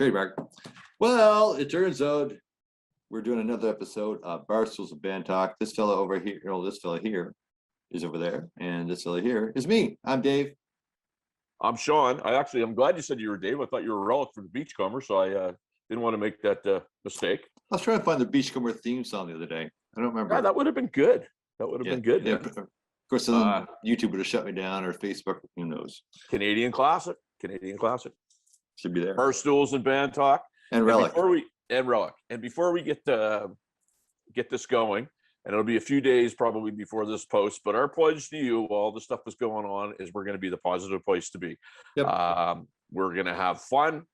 Trademark. Well, it turns out we're doing another episode of Barstools and Bandtalk. This fella over here, this fella here is over there, and this fella here is me. I'm Dave. I'm Sean. I'm glad you said you were Dave. I thought you were a relic for the Beachcomber, so I didn't want to make that mistake. I was trying to find the Beachcomber theme song the other day. I don't remember. Yeah, that would have been good. That would have been good. Yeah. Of course, YouTube would have shut me down, or Facebook. Who knows? Canadian classic. Should be there. Barstools and Bandtalk and Relic. And before we get this going, and it'll be a few days probably before this post, but our pledge to you, while all the stuff is going on, is we're going to be the positive place to be. Yep. We're going to have fun.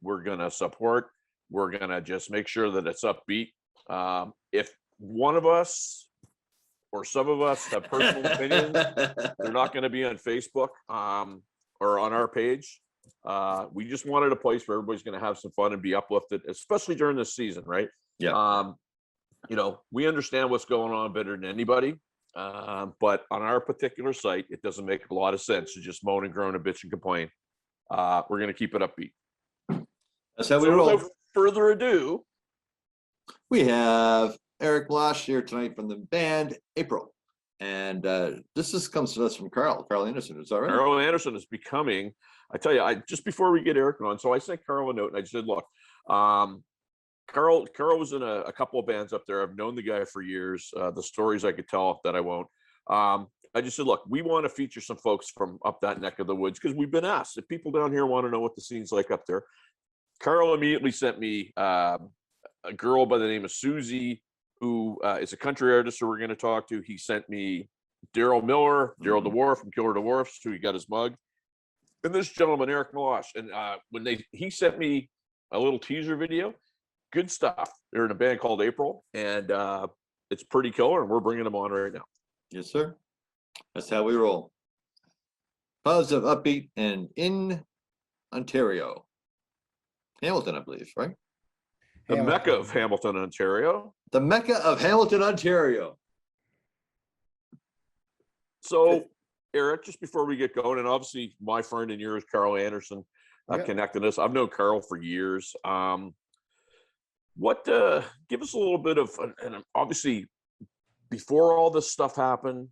We're going to support. We're going to just make sure that it's upbeat. If one of us or some of us have personal opinions, they're not going to be on Facebook or on our page. We just wanted a place where everybody's going to have some fun and be uplifted, especially during this season, right? Yeah. We understand what's going on better than anybody, but on our particular site, it doesn't make a lot of sense to just moan and groan and bitch and complain. We're going to keep it upbeat. That's how we roll. Without further ado, we have Eric Meloche here tonight from the band April, and this comes to us from Carl Anderson. Is that right? Carl Anderson is becoming. I tell you, just before we get Eric on, so I sent Carl a note and I said, look, Carl was in a couple of bands up there. I've known the guy for years. The stories I could tell that I won't. I just said, look, we want to feature some folks from up that neck of the woods because we've been asked if people down here want to know what the scene's like up there. Carl immediately sent me a girl by the name of Susie, who is a country artist who we're going to talk to. He sent me Daryl DeWolf from Killer Dwarfs, who he got his mug. And this gentleman, Eric Meloche. And he sent me a little teaser video. Good stuff. They're in a band called April, and it's pretty killer, and we're bringing them on right now. Yes, sir. That's how we roll. Positive, upbeat, and in Ontario. Hamilton, I believe, right? The Mecca of Hamilton, Ontario. The Mecca of Hamilton, Ontario. So, Eric, just before we get going, and obviously my friend and yours, Carl Anderson, connected us. I've known Carl for years. Give us a little bit of, and obviously before all this stuff happened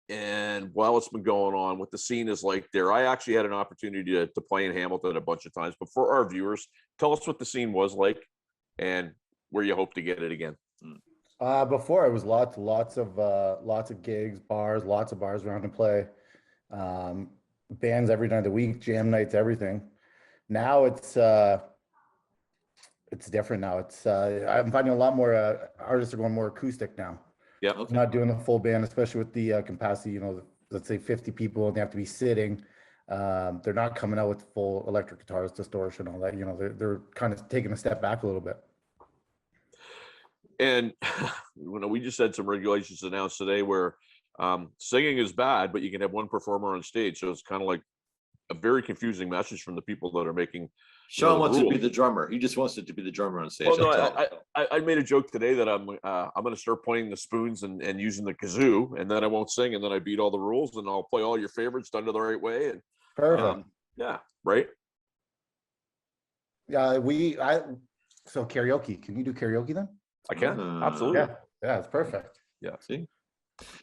and while it's been going on, what the scene is like there. I actually had an opportunity to play in Hamilton a bunch of times, but for our viewers, tell us what the scene was like and where you hope to get it again. Before it was lots of gigs, lots of bars around to play, bands every night of the week, jam nights, everything. Now it's different now. I'm finding a lot more artists are going more acoustic now. Yeah, okay. Not doing the full band, especially with the capacity. Let's say 50 people, and they have to be sitting. They're not coming out with full electric guitars, distortion, all that. They're kind of taking a step back a little bit. And we just had some regulations announced today where singing is bad, but you can have one performer on stage. So it's kind of like a very confusing message from the people that are making. Sean wants to be the drummer. He just wants it to be the drummer on stage. Well, no, I made a joke today that I'm going to start playing the spoons and using the kazoo, and then I won't sing, and then I beat all the rules, and I'll play all your favorites done to the right way. And perfect. Yeah, right. Yeah, so karaoke. Can you do karaoke then? I can absolutely. Yeah, it's perfect. Yeah. See.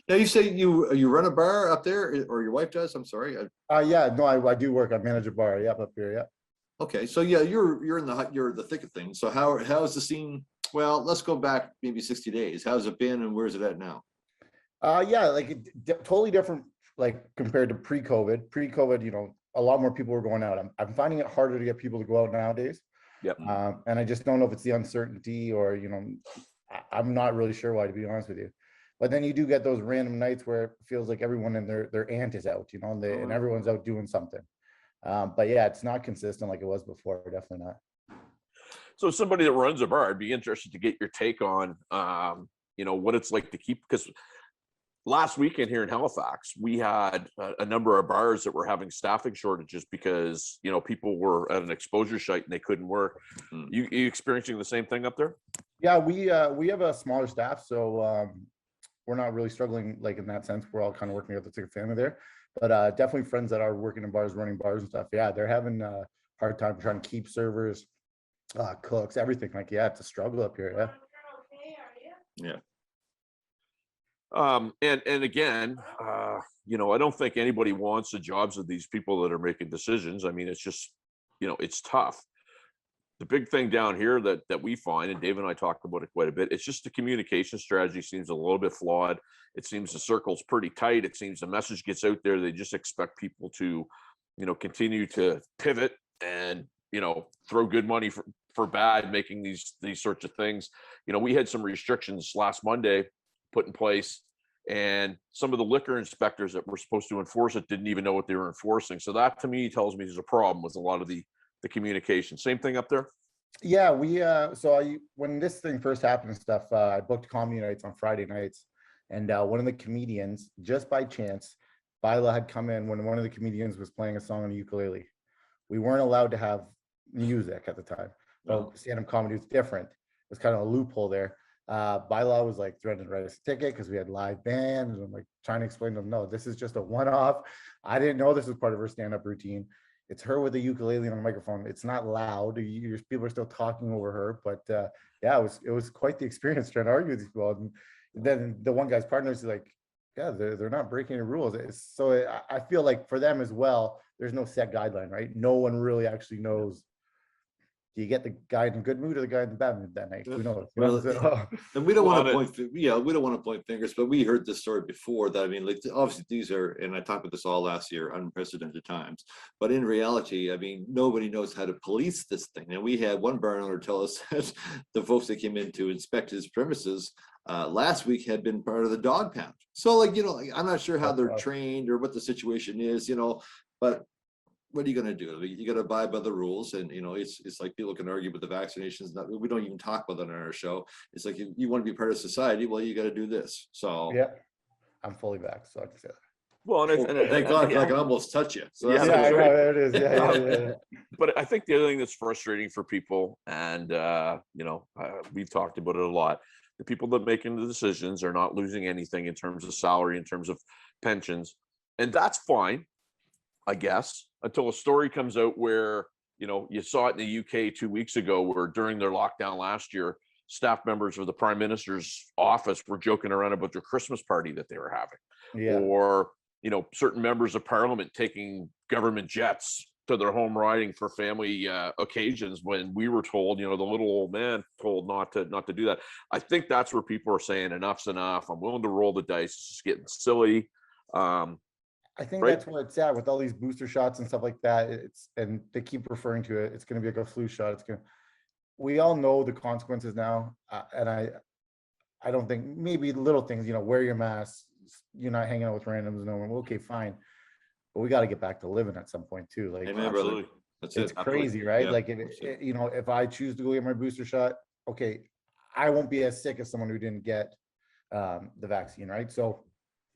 Now you say you run a bar up there, or your wife does? I'm sorry. I do work. I manage a bar. Yep, up here. Yep. Okay, so yeah, you're the thick of things. So how is the scene? Well, let's go back maybe 60 days. How's it been, and where's it at now? Totally different, like compared to pre-COVID. Pre-COVID, a lot more people were going out. I'm finding it harder to get people to go out nowadays. Yep. And I just don't know if it's the uncertainty or I'm not really sure why, to be honest with you. But then you do get those random nights where it feels like everyone and their aunt is out, and everyone's out doing something. But yeah, it's not consistent like it was before. Definitely not. So somebody that runs a bar, I'd be interested to get your take on, what it's like to keep, because last weekend here in Halifax, we had a number of bars that were having staffing shortages because, people were at an exposure site and they couldn't work. You experiencing the same thing up there? Yeah, we have a smaller staff, so we're not really struggling like in that sense. We're all kind of working together. It's like a family there. But definitely friends that are working in bars, running bars and stuff. Yeah, they're having a hard time trying to keep servers, Cooks, everything. Like, yeah, it's a struggle up here. Yeah. And again, I don't think anybody wants the jobs of these people that are making decisions. I mean, it's just, it's tough. The big thing down here that we find, and Dave and I talk about it quite a bit, it's just the communication strategy seems a little bit flawed. It seems the circle's pretty tight. It seems the message gets out there. They just expect people to, continue to pivot and, throw good money for bad, making these sorts of things. We had some restrictions last Monday put in place, and some of the liquor inspectors that were supposed to enforce it didn't even know what they were enforcing. So that to me tells me there's a problem with a lot of the communication. Same thing up there? Yeah, when this thing first happened and stuff, I booked comedy nights on Friday nights, and one of the comedians, just by chance, Bila had come in when one of the comedians was playing a song on the ukulele. We weren't allowed to have music at the time. So stand-up comedy was different. There's kind of a loophole there. Bila was like threatening to write us a ticket because we had live bands. And I'm like trying to explain to them, no, this is just a one-off. I didn't know this was part of her stand-up routine. It's her with a ukulele on a microphone. It's not loud. People are still talking over her, but yeah, it was quite the experience trying to argue with these people. And then the one guy's partner is like, yeah, they're not breaking any rules. So I feel like for them as well, there's no set guideline, right? No one really actually knows. Do you get the guy in a good mood or the guy in the bad mood that night? Who knows? And we don't want to point, we don't want to point fingers, but we heard this story before that. I mean, like, obviously these are, and I talked about this all last year, unprecedented times. But in reality, I mean, nobody knows how to police this thing. And we had one bar owner tell us that the folks that came in to inspect his premises last week had been part of the dog pound. So, like, I'm not sure how they're trained or what the situation is, but what are you going to do? You got to abide by the rules. And, it's like people can argue with the vaccinations. We don't even talk about that on our show. It's like, you want to be part of society. Well, you got to do this. So yeah, I'm fully back. So I can say that. Well, thank God, I can almost touch you. So yeah, I know, there it is. Yeah. But I think the other thing that's frustrating for people, and we've talked about it a lot, the people that making the decisions are not losing anything in terms of salary, in terms of pensions, and that's fine, I guess, until a story comes out where, you saw it in the UK 2 weeks ago, where during their lockdown last year, staff members of the Prime Minister's office were joking around about their Christmas party that they were having. Yeah. Or, certain members of Parliament taking government jets to their home riding for family occasions, when we were told, the little old man told not to do that. I think that's where people are saying enough's enough. I'm willing to roll the dice. It's just getting silly. I think that's where it's at with all these booster shots and stuff like that. And they keep referring to it. It's going to be like a flu shot. We all know the consequences now. And I don't think, maybe little things, wear your mask, you're not hanging out with randoms. No one. Okay, fine. But we got to get back to living at some point too. Like, amen, brother. That's it's crazy, right? Yeah, like, if I choose to go get my booster shot, okay, I won't be as sick as someone who didn't get the vaccine, right? So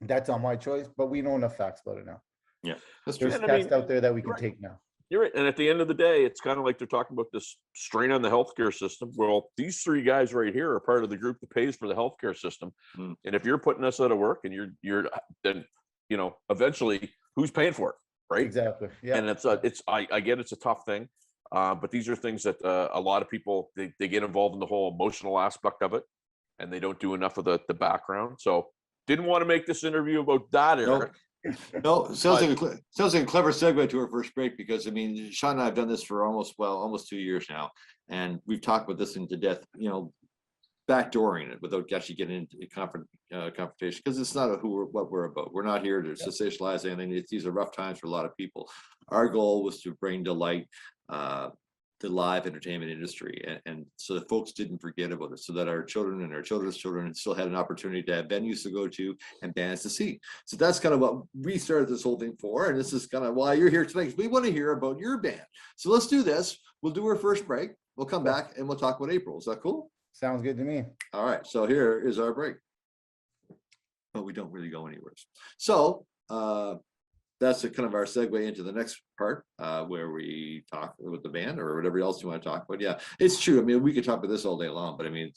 that's on my choice, but we know enough facts about it now. Yeah, that's true. There's tests out there that we can right. take now. You're right. And at the end of the day, it's kind of like they're talking about this strain on the healthcare system. Well, these three guys right here are part of the group that pays for the healthcare system. And if you're putting us out of work, and you're then, eventually who's paying for it, right? Exactly. Yeah. And I get it's a tough thing, but these are things that a lot of people, they get involved in the whole emotional aspect of it, and they don't do enough of the background. So didn't want to make this interview about that, Eric. No, sounds like a clever segue to our first break, because I mean, Sean and I have done this for almost 2 years now, and we've talked about this into death, backdooring it without actually getting into confrontation, because it's not what we're about. We're not here to sensationalize anything. These are rough times for a lot of people. Our goal was to bring to light the live entertainment industry, and so that folks didn't forget about it, so that our children and our children's children still had an opportunity to have venues to go to and bands to see. So that's kind of what we started this whole thing for, and this is kind of why you're here tonight, because we want to hear about your band. So let's do this. We'll do our first break. We'll come back and we'll talk about April. Is that cool? Sounds good to me. All right, so here is our break, but we don't really go anywhere. So that's kind of our segue into the next part, where we talk with the band or whatever else you want to talk about. Yeah, it's true. I mean, we could talk about this all day long, but I mean,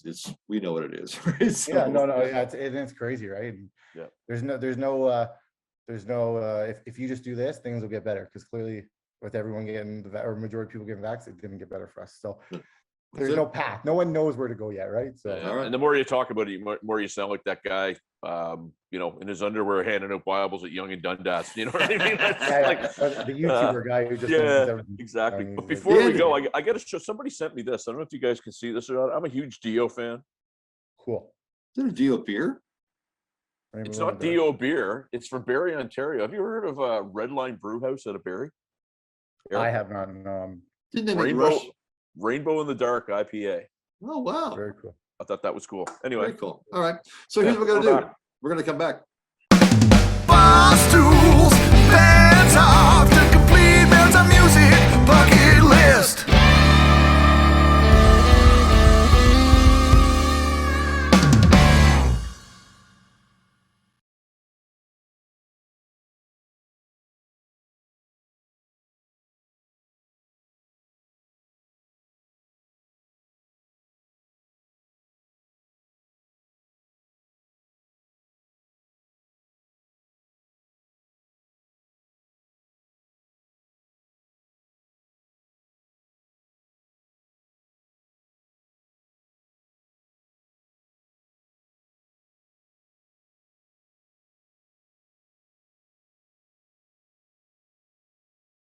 we know what it is, right? So, yeah, no, yeah, it's crazy, right? And yeah, there's no if you just do this, things will get better, because clearly with everyone getting or majority of people getting vaccinated, it didn't get better for us. So There's no path. No one knows where to go yet, right? So Yeah, All right. and the more you talk about it, more you sound like that guy, in his underwear handing out Bibles at Young and Dundas. You know what I mean? the YouTuber guy who just Yeah, exactly. But before we go, I got to show. Somebody sent me this. I don't know if you guys can see this or not. I'm a huge Dio fan. cool. Is it a Dio beer? It's not Dio beer. It's from Barrie, Ontario. Have you heard of Red Line Brew House out of Barrie? I have not. No, Didn't they make Rush? Rainbow in the Dark IPA. Oh wow, very cool. I thought that was cool. Anyway, very cool. All right, so here's what we're we're gonna do. back. We're gonna come back. Barstools Bandtalk.